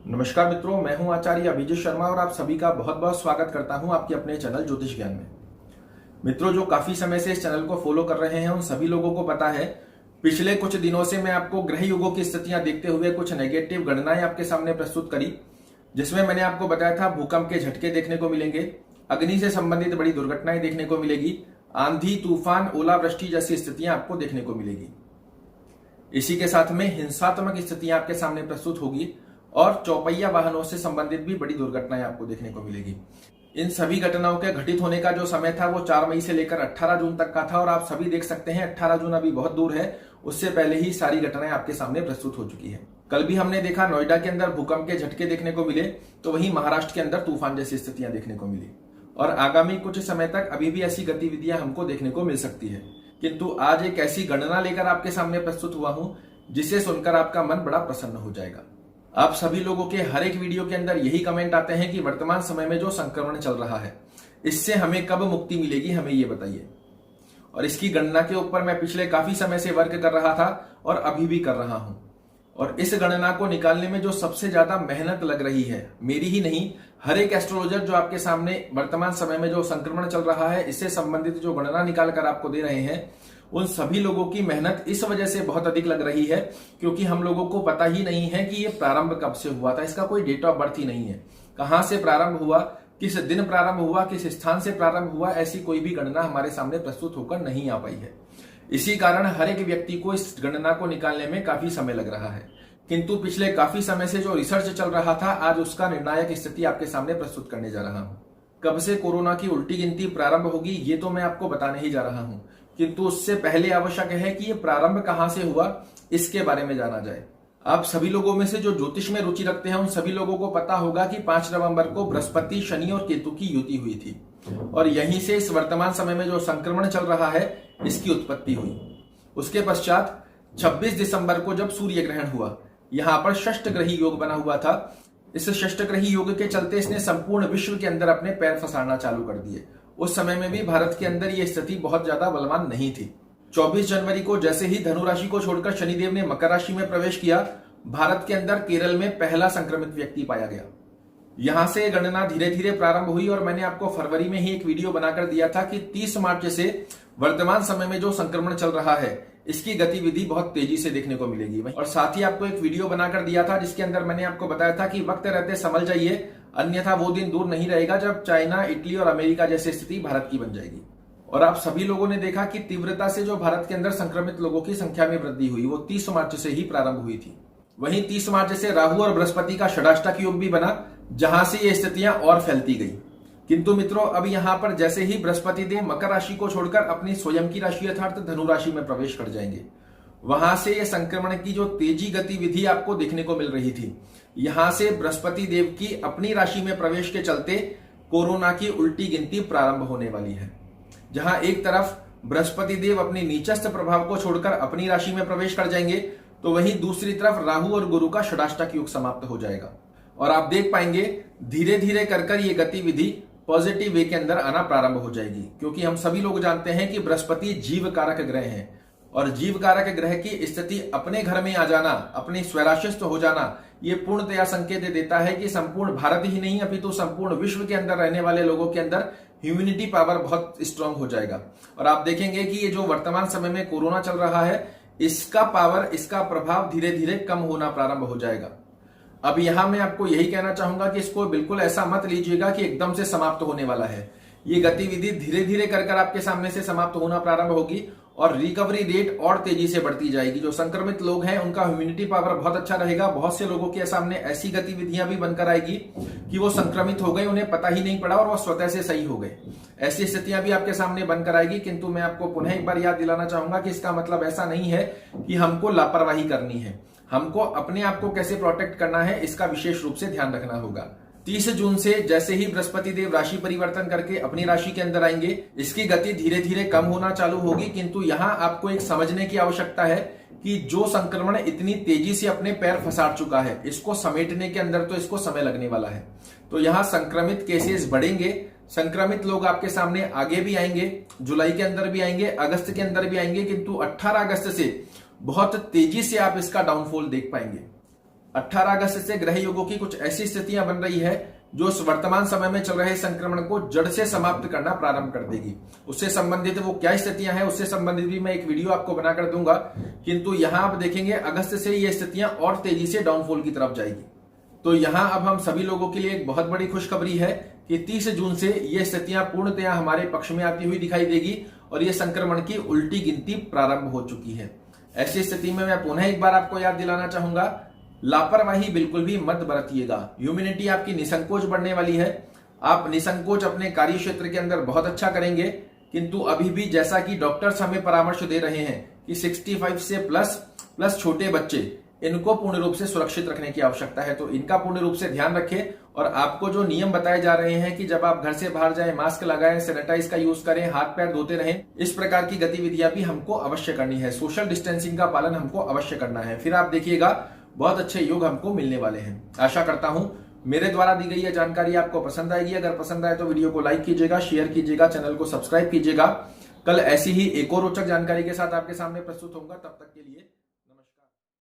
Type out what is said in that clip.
नमस्कार मित्रों, मैं हूं आचार्य अभिजीत शर्मा और आप सभी का बहुत बहुत स्वागत करता हूं आपके अपने चैनल ज्योतिष ज्ञान में। मित्रों, जो काफी समय से इस चैनल को फॉलो कर रहे हैं उन सभी लोगों को पता है, पिछले कुछ दिनों से मैं आपको ग्रह युगों की स्थितियां देखते हुए कुछ नेगेटिव गणनाएं आपके सामने प्रस्तुत करी, जिसमें मैंने आपको बताया था भूकंप के झटके देखने को मिलेंगे, अग्नि से संबंधित बड़ी दुर्घटनाएं देखने को मिलेगी, आंधी, तूफान, ओलावृष्टि जैसी स्थितियां आपको देखने को मिलेगी। इसी के साथ में हिंसात्मक स्थितियां आपके सामने प्रस्तुत होगी और चौपहिया वाहनों से संबंधित भी बड़ी दुर्घटनाएं आपको देखने को मिलेगी। इन सभी घटनाओं के घटित होने का जो समय था वो 4 मई से लेकर 18 जून तक का था और आप सभी देख सकते हैं 18 जून अभी बहुत दूर है, उससे पहले ही सारी घटनाएं आपके सामने प्रस्तुत हो चुकी है। कल भी हमने देखा नोएडा के अंदर भूकंप के झटके देखने को मिले, तो वहीं महाराष्ट्र के अंदर तूफान जैसी स्थितियां देखने को मिली और आगामी कुछ समय तक अभी भी ऐसी गतिविधियां हमको देखने को मिल सकती है। किंतु आज एक ऐसी गणना लेकर आपके सामने प्रस्तुत हुआ हूं जिसे सुनकर आपका मन बड़ा प्रसन्न हो जाएगा। आप सभी लोगों के हर एक वीडियो के अंदर यही कमेंट आते हैं कि वर्तमान समय में जो संक्रमण चल रहा है इससे हमें कब मुक्ति मिलेगी, हमें ये बताइए। और इसकी गणना के ऊपर मैं पिछले काफी समय से वर्क कर रहा था और अभी भी कर रहा हूं। और इस गणना को निकालने में जो सबसे ज्यादा मेहनत लग रही है, मेरी ही नहीं, हर एक एस्ट्रोलॉजर जो आपके सामने वर्तमान समय में जो संक्रमण चल रहा है इससे संबंधित जो गणना निकाल कर आपको दे रहे हैं, उन सभी लोगों की मेहनत इस वजह से बहुत अधिक लग रही है क्योंकि हम लोगों को पता ही नहीं है कि ये प्रारंभ कब से हुआ था। इसका कोई डेट ऑफ बर्थ ही नहीं है। कहां से प्रारंभ हुआ, किस दिन प्रारंभ हुआ, किस स्थान से प्रारंभ हुआ, ऐसी कोई भी गणना हमारे सामने प्रस्तुत होकर नहीं आ पाई है। इसी कारण हर एक व्यक्ति को इस गणना को निकालने में काफी समय लग रहा है। किंतु पिछले काफी समय से जो रिसर्च चल रहा था, आज उसका निर्णायक स्थिति आपके सामने प्रस्तुत करने जा रहा हूं। कब से कोरोना की उल्टी गिनती प्रारंभ होगी ये तो मैं आपको बताने ही जा रहा हूं, किंतु उससे पहले आवश्यक है कि ये प्रारंभ कहां से हुआ इसके बारे में जाना जाए। आप सभी लोगों में से जो ज्योतिष में रुचि रखते हैं उन सभी लोगों को पता होगा कि 5 नवंबर को बृहस्पति, शनि और केतु की युति हुई थी और यहीं से इस वर्तमान समय में जो संक्रमण चल रहा है इसकी उत्पत्ति हुई। उसके पश्चात 26 दिसंबर को जब सूर्य ग्रहण हुआ, यहां पर षष्ठ ग्रही योग बना हुआ था। इस षष्ठ ग्रही योग के चलते इसने संपूर्ण विश्व के अंदर अपने पैर फंसाना चालू कर दिए। उस समय में भी भारत के अंदर यह स्थिति बहुत ज्यादा बलवान नहीं थी। 24 जनवरी को जैसे ही धनु राशि को छोड़कर शनिदेव ने मकर राशि में प्रवेश किया, भारत के अंदर केरल में पहला संक्रमित व्यक्ति पाया गया। यहां से गणना धीरे धीरे प्रारंभ हुई और मैंने आपको फरवरी में ही एक वीडियो बनाकर दिया था कि 30 मार्च से वर्तमान समय में जो संक्रमण चल रहा है इसकी गतिविधि बहुत तेजी से देखने को मिलेगी। और साथ ही आपको एक वीडियो बनाकर दिया था जिसके अंदर मैंने आपको बताया था कि वक्त रहते संभल जाइए, अन्यथा वो दिन दूर नहीं रहेगा जब चाइना, इटली और अमेरिका जैसी स्थिति भारत की बन जाएगी। और आप सभी लोगों ने देखा कि तीव्रता से जो भारत के अंदर संक्रमित लोगों की संख्या में वृद्धि हुई वो 30 मार्च से ही प्रारंभ हुई थी। वहीं 30 मार्च से राहु और बृहस्पति का षडाष्टक योग भी बना, जहां से ये स्थितियां और फैलती गई। किंतु मित्रों, अब यहां पर जैसे ही बृहस्पति देव मकर राशि को छोड़कर अपनी स्वयं की राशि अर्थात धनु राशि में प्रवेश कर जाएंगे, वहां से ये संक्रमण की जो तेजी गतिविधि आपको देखने को मिल रही थी, यहां से बृहस्पति देव की अपनी राशि में प्रवेश के चलते कोरोना की उल्टी गिनती प्रारंभ होने वाली है। जहां एक तरफ बृहस्पति देव अपने नीचस्थ प्रभाव को छोड़कर अपनी राशि में प्रवेश कर जाएंगे, तो वहीं दूसरी तरफ राहु और गुरु का षडाष्टक योग समाप्त हो जाएगा और आप देख पाएंगे धीरे धीरे कर ये गतिविधि पॉजिटिव वे के अंदर आना प्रारंभ हो जाएगी। क्योंकि हम सभी लोग जानते हैं कि बृहस्पति जीव कारक ग्रह है और जीव कारक ग्रह की स्थिति अपने घर में आ जाना, अपने स्वराशिस्थ हो जाना, ये पूर्णतया संकेत देता है कि संपूर्ण भारत ही नहीं अपितु संपूर्ण विश्व के अंदर रहने वाले लोगों के अंदर ह्यूमिनिटी पावर बहुत स्ट्रांग हो जाएगा। और आप देखेंगे कि ये जो वर्तमान समय में कोरोना चल रहा है इसका पावर, इसका प्रभाव धीरे धीरे कम होना प्रारंभ हो जाएगा। अब यहां मैं आपको यही कहना चाहूंगा कि इसको बिल्कुल ऐसा मत लीजिएगा कि एकदम से समाप्त होने वाला है। ये गतिविधि धीरे धीरे कर आपके सामने से समाप्त होना प्रारंभ होगी और रिकवरी रेट और तेजी से बढ़ती जाएगी। जो संक्रमित लोग हैं उनका ह्यूमिनिटी पावर बहुत अच्छा रहेगा। बहुत से लोगों के सामने ऐसी गतिविधियां भी बनकर आएगी कि वो संक्रमित हो गए, उन्हें पता ही नहीं पड़ा और वो स्वतः से सही हो गए। ऐसी स्थितियां भी आपके सामने बनकर आएगी। किंतु मैं आपको पुनः एक बार याद दिलाना चाहूंगा कि इसका मतलब ऐसा नहीं है कि हमको लापरवाही करनी है। हमको अपने आप को कैसे प्रोटेक्ट करना है इसका विशेष रूप से ध्यान रखना होगा। 30 जून से जैसे ही बृहस्पति देव राशि परिवर्तन करके अपनी राशि के अंदर आएंगे, इसकी गति धीरे धीरे कम होना चालू होगी। किंतु यहां आपको एक समझने की आवश्यकता है कि जो संक्रमण इतनी तेजी से अपने पैर फंसा चुका है, इसको समेटने के अंदर तो इसको समय लगने वाला है। तो यहां संक्रमित केसेस बढ़ेंगे, संक्रमित लोग आपके सामने आगे भी आएंगे, जुलाई के अंदर भी आएंगे, अगस्त के अंदर भी आएंगे, किंतु 18 अगस्त से बहुत तेजी से आप इसका डाउनफॉल देख पाएंगे। 18 अगस्त से ग्रह योगों की कुछ ऐसी स्थितियां बन रही है जो वर्तमान समय में चल रहे संक्रमण को जड़ से समाप्त करना प्रारंभ कर देगी। उससे संबंधित वो क्या स्थितियां हैं, उससे संबंधित भी मैं एक वीडियो आपको बनाकर दूंगा। किंतु यहां आप देखेंगे अगस्त से ये स्थितियां और तेजी से डाउनफॉल की तरफ जाएगी। तो यहां अब हम सभी लोगों के लिए एक बहुत बड़ी खुशखबरी है कि 30 जून से ये स्थितियां पूर्णतया हमारे पक्ष में आती हुई दिखाई देगी और ये संक्रमण की उल्टी गिनती प्रारंभ हो चुकी है। ऐसी स्थिति में मैं पुनः एक बार आपको याद दिलाना चाहूंगा, लापरवाही बिल्कुल भी मत बरतिएगा। ह्यूमिनिटी आपकी निसंकोच बढ़ने वाली है। आप निसंकोच अपने कार्य क्षेत्र के अंदर बहुत अच्छा करेंगे। किंतु अभी भी जैसा कि डॉक्टर्स हमें परामर्श दे रहे हैं कि 65 से प्लस छोटे बच्चे, इनको पूर्ण रूप से सुरक्षित रखने की आवश्यकता है। तो इनका पूर्ण रूप से ध्यान रखें और आपको जो नियम बताए जा रहे हैं कि जब आप घर से बाहर जाएं मास्क लगाएं, सैनिटाइज का यूज करें, हाथ पैर धोते रहें, इस प्रकार की गतिविधियां भी हमको अवश्य करनी है। सोशल डिस्टेंसिंग का पालन हमको अवश्य करना है। फिर आप देखिएगा बहुत अच्छे योग हमको मिलने वाले हैं। आशा करता हूं मेरे द्वारा दी गई यह जानकारी आपको पसंद आएगी। अगर पसंद आए तो वीडियो को लाइक कीजिएगा, शेयर कीजिएगा, चैनल को सब्सक्राइब कीजिएगा। कल ऐसी ही एक और रोचक जानकारी के साथ आपके सामने प्रस्तुत होऊंगा। तब तक के लिए